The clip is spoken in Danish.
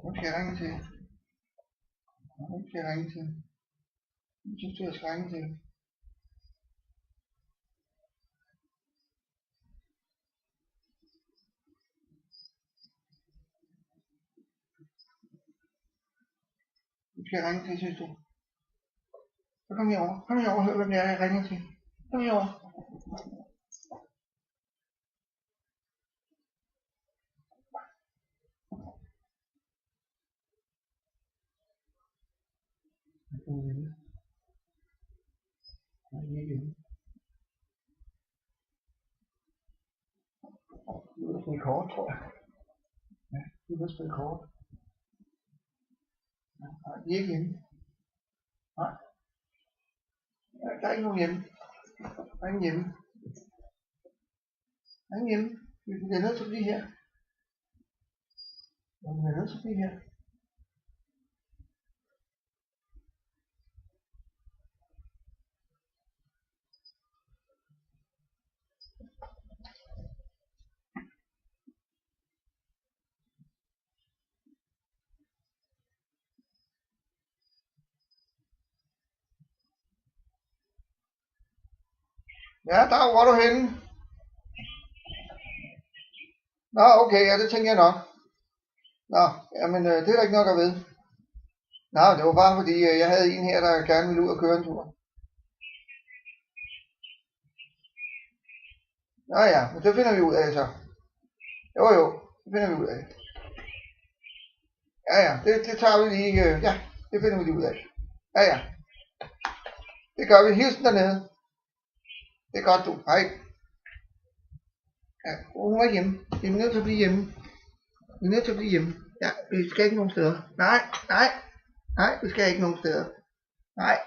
Nu skal jeg ringe til. Nu skal jeg ringe til. Nu synes jeg skal ringe til. Nu skal jeg ringe til, synes du. Så kom herover. Kom herover og hør, hvem det er, jeg ringer til. Kom herover. Du er spille kort, tror jeg. Ja, du er spille kort. Nej, de er ikke hjemme. Nej. Ja, der er ikke nogen hjemme. Der er ingen hjemme. Der er ingen hjemme. Vi bliver nødt til at blive her. Vi bliver nødt til at blive her. Ja, der hvor er du henne? Nå, okay, ja, det tænker jeg nok. Nå, jamen det er der ikke nok at ved. Nå, det var bare fordi, jeg havde en her, der gerne ville ud og køre en tur. Nå ja, men det finder vi ud af så. Jo, det finder vi ud af. Ja, det tager vi lige, ja, det finder vi lige ud af. Ja, det gør vi. Hilsen dernede. Det er godt du, hej. Ja, hun er hjemme. Vi er nødt til at blive hjemme. Vi er nødt til at blive hjemme. Ja, vi skal ikke nogen steder. Nej, vi skal ikke nogen steder. Nej.